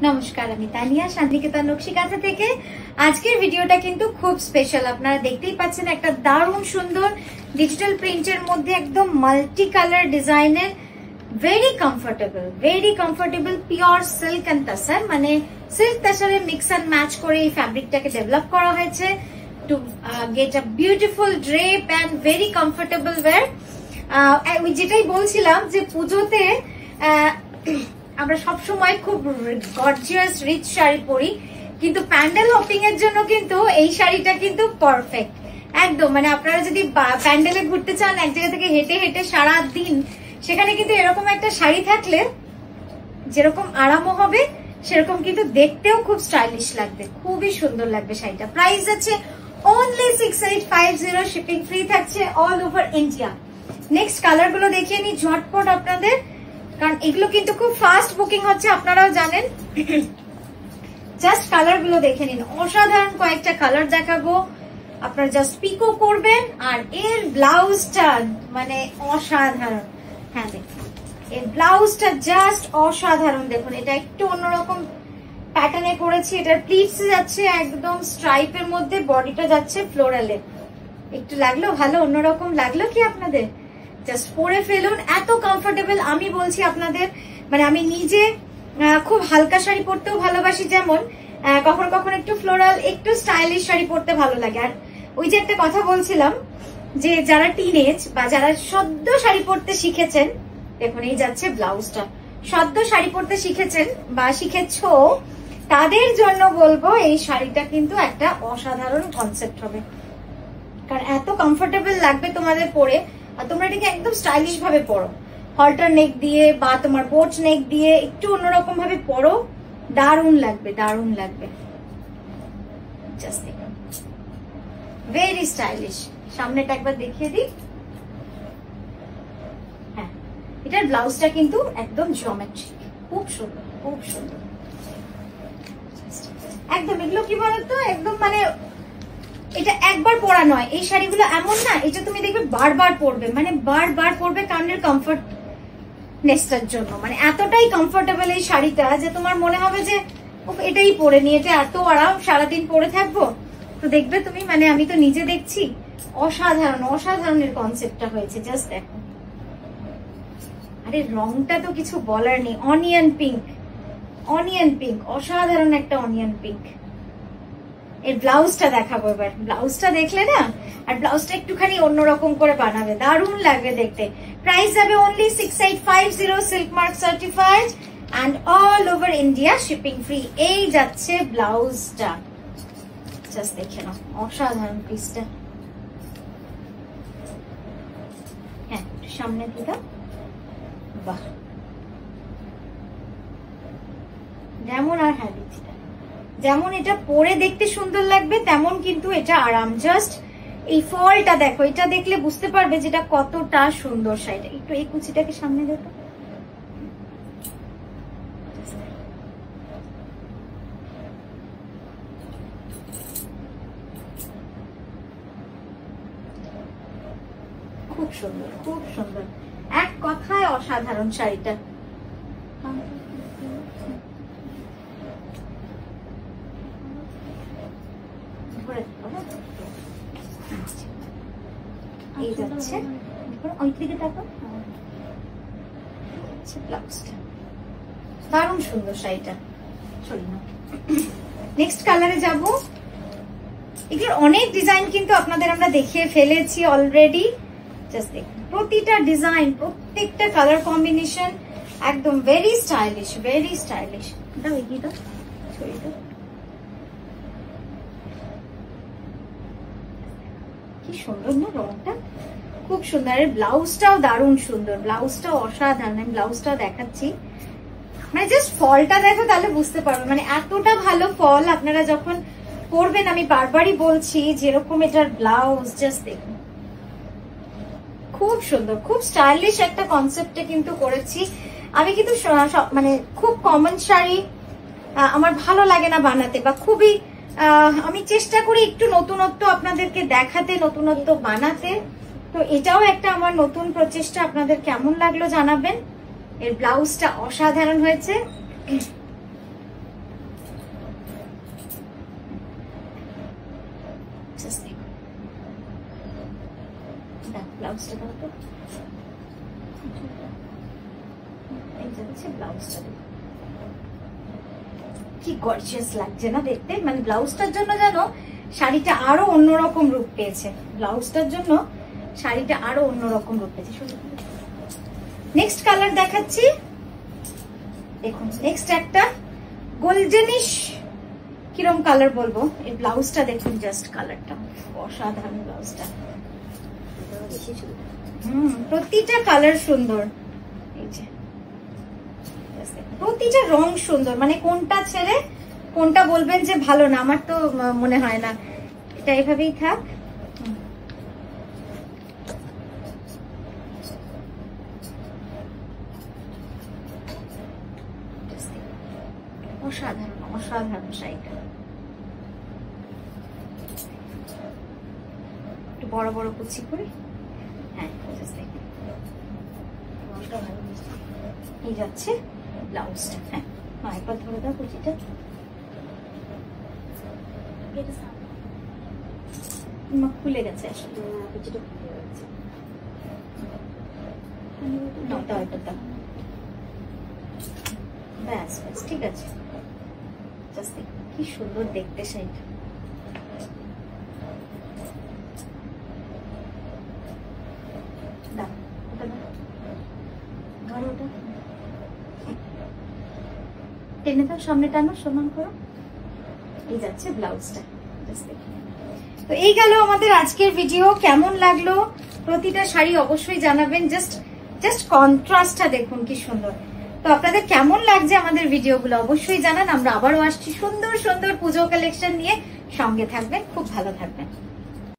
নমস্কার, আমি তানিয়া শান্তিনিকেতন নকশিকাঁথা থেকে। আজকের ভিডিওটা কিন্তু খুব স্পেশাল। আপনারা দেখতেই পাচ্ছেন একটা দারুণ সুন্দর ডিজিটাল প্রিন্টের মধ্যে একদম মাল্টি কালার ডিজাইনের very comfortable pure silk and tussar, মানে সিল্ক তাসারের মিক্স অ্যান্ড ম্যাচ করে এই ফ্যাব্রিকটাকে ডেভেলপ করা হয়েছে to get a beautiful drape and very comfortable wear. যেটাই বলছিলাম যে পুজোতে আমরা সবসময় খুব গর্জিয়াস রিচ শাড়ি পরি, কিন্তু প্যান্ডেল হপিং এর জন্য কিন্তু এই শাড়িটা কিন্তু পারফেক্ট একদম। মানে আপনারা যদি প্যান্ডেলে ঘুরতে চান এক জায়গা থেকে হেঁটে হেঁটে সারা দিন, সেখানে কিন্তু এরকম একটা শাড়ি থাকলে যেরকম আরামও হবে সেরকম কিন্তু দেখতেও খুব স্টাইলিশ লাগবে, খুবই সুন্দর লাগবে শাড়িটা। প্রাইস আছে অনলি 6850, শিপিং ফ্রি থাকছে all over India. Next colour গুলো দেখিয়ে নি ঝটপট আপনাদের, কারণ এগুলো কিন্তু খুব ফাস্ট বুকিং হচ্ছে, আপনারাও জানেন। জাস্ট কালার গুলো দেখে নিন, অসাধারণ কয়েকটা কালার দেখাবো, আপনারা জাস্ট পিকো করবেন। আর এর ব্লাউজটা মানে অসাধারণ। হ্যাঁ দেখুন, এর ব্লাউজটা জাস্ট অসাধারণ। দেখুন এটা একটু অন্যরকম প্যাটার্নে করেছি, এটার প্লিটস যাচ্ছে একদম স্ট্রাইপের মধ্যে, বডিটা যাচ্ছে ফ্লোরালে। একটু লাগলো ভালো, অন্যরকম লাগলো কি আপনাদের? জাস্ট পরে ফেলুন, এত কমফোর্টেবল। আমি বলছি আপনাদের, মানে আমি নিজে খুব হালকা শাড়ি পরতেও ভালোবাসি, যেমন কখনো কখনো একটু ফ্লোরাল একটু স্টাইলিশ শাড়ি পরতে ভালো লাগে। আর ওই যে একটা কথা বলছিলাম যে যারা টিনেজ বা যারা সদ্য শাড়ি পরতে শিখেছেন, দেখুন এই যাচ্ছে ব্লাউজটা, সদ্য শাড়ি পরতে শিখেছেন বা শিখেছো, তাদের জন্য বলবো এই শাড়িটা কিন্তু একটা অসাধারণ কনসেপ্ট হবে, কারণ এত কমফোর্টেবল লাগবে তোমাদের পরে। আর তোমরা এটাকে একদম স্টাইলিশ ভাবে পরো, হল্টার নেক দিয়ে বা তোমার বোট নেক দিয়ে একটু অন্যরকম ভাবে পরো, দারুণ লাগবে, দারুণ লাগবে। জাস্ট দেখুন, ভেরি স্টাইলিশ। সামনেটা একবার দেখিয়ে দিই। হ্যাঁ, এটার ব্লাউজটা কিন্তু একদম জিওমেট্রিক, খুব সুন্দর, খুব সুন্দর একদম। এগুলো কি বলতো, একদম মানে এটা একবার পরা নয়, এই শাড়িগুলো এমন না, এটা তুমি দেখবে বারবার পরবে, মানে বারবার পরবে, কারণের কমফোর্টনেসটার জন্য। মানে এতটাই কমফোর্টেবল এই শাড়িটা যে তোমার মনে হবে যে এটাই পরে নিয়ে, এটা এত আরাম, সারাদিন পরে থাকবো। তো দেখবে তুমি, মানে আমি তো নিজে দেখছি, অসাধারণ অসাধারণের কনসেপ্টটা হয়েছে। জাস্ট দেখো, আরে রংটা তো কিছু বলার নেই, অনিয়ন পিঙ্ক, অনিয়ন পিঙ্ক, অসাধারণ একটা অনিয়ন পিঙ্ক। এর ব্লাউজটা দেখাবো এবার। ব্লাউজটা দেখলে না, আর ব্লাউজটা একটুখানি অন্যরকম করে বানাবে, দারুণ লাগবে দেখতে। প্রাইস যাবে only 6850, silk mark certified and all over India, shipping free. এই যাচ্ছে ব্লাউজটা, জাস্ট দেখে নাও, অসাধারণ পিসটা। হ্যাঁ, সামনে দিদা, বাহ, যেমন, আর হ্যাঁ দিচ্ছি, যেমন এটা পরে দেখতে সুন্দর লাগবে তেমন কিন্তু এটা আরাম। জাস্ট এই ফলটা দেখো, এটা দেখলে বুঝতে পারবে যেটা কতটা সুন্দর শাড়িটা। একটু এই কুচিটাকে সামনে দেখো, খুব সুন্দর, খুব সুন্দর, এক কথায় অসাধারণ শাড়িটা। এই যাচ্ছে, ওই দিকে দেখো, দারুণ সুন্দর শাড়িটা। নেক্সট কালারে যাব। এগুলোর অনেক ডিজাইন কিন্তু আপনাদের আমরা দেখিয়ে ফেলেছি অলরেডি। জাস্ট দেখুন, প্রতিটা ডিজাইন, প্রত্যেকটা কালার কম্বিনেশন একদম ভেরি স্টাইলিশ, ভেরি স্টাইলিশ। দাও এগিয়ে দাও, ছড়িয়ে দাও, কি সুন্দর না রংটা, খুব সুন্দর। এর ব্লাউজটাও দারুণ সুন্দর, ব্লাউজটাও অসাধারণ। আমি ব্লাউজটাও দেখাচ্ছি, মানে জাস্ট ফলটা দেখো তাহলে বুঝতে পারবে, মানে এতটা ভালো ফল আপনারা যখন পরবেন। আমি বারবারই বলছি যেরকম এটার ব্লাউজ, জাস্ট দেখুন, খুব সুন্দর, খুব স্টাইলিশ একটা কনসেপ্টে কিন্তু করেছি। আমি কিন্তু মানে খুব কমন শাড়ি আমার ভালো লাগে না বানাতে, বা খুবই আমি চেষ্টা করি একটু নতুনত্ব আপনাদেরকে দেখাতে, নতুনত্ব বানাতে। তো এটাও একটা আমার নতুন প্রচেষ্টা, আপনাদের কেমন লাগলো জানাবেন। এর ব্লাউজটা অসাধারণ হয়েছে, ব্লাউজটা দাও তো, এই যাচ্ছে ব্লাউজটা, কি গর্জিয়াস লাগছে না দেখতে। মানে ব্লাউজটার জন্য জানো শাড়িটা আরো অন্যরকম রূপ পেয়েছে, ব্লাউজটার জন্য শাড়িটা আরো অন্যরকম রূপ পেয়েছে। নেক্সট কালার দেখাচ্ছি, দেখুন নেক্সট একটা গোল্ডেনিশ, কিরম কালার বলবো, এই ব্লাউজটা দেখুন, জাস্ট কালারটা অসাধারণ, ব্লাউজটা প্রতিটা কালার সুন্দর, এই যে প্রতিটা রং সুন্দর, মানে কোনটা ছেড়ে কোনটা বলবেন যে ভালো না, আমার তো মনে হয় না। এটা এভাবেই থাক। অসাধারণ অসাধারণ শাড়িটা, একটু বড় বড় কুচি করে, হ্যাঁ এই যাচ্ছে ব্লাউজটা। হ্যাঁ একবার ধরে দাও কুচিটা, খুলে গেছে আসলে, কুচিটা খুলে গেছে, ব্যাস ব্যাস ঠিক আছে। কি সুন্দর দেখতে শাড়িটা, টেনে দাও, সামনে টানো, সমান করো, এই যাচ্ছে ব্লাউজটা। তো এই গেল আমাদের আজকের ভিডিও। কেমন লাগলো প্রতিটা শাড়ি অবশ্যই জানাবেন। জাস্ট কন্ট্রাস্টটা দেখুন কি সুন্দর। তো আপনাদের কেমন লাগছে আমাদের ভিডিওগুলো অবশ্যই জানান। আমরা আবারও আসছি সুন্দর সুন্দর পুজো কালেকশন নিয়ে, সঙ্গে থাকবেন, খুব ভালো থাকবেন।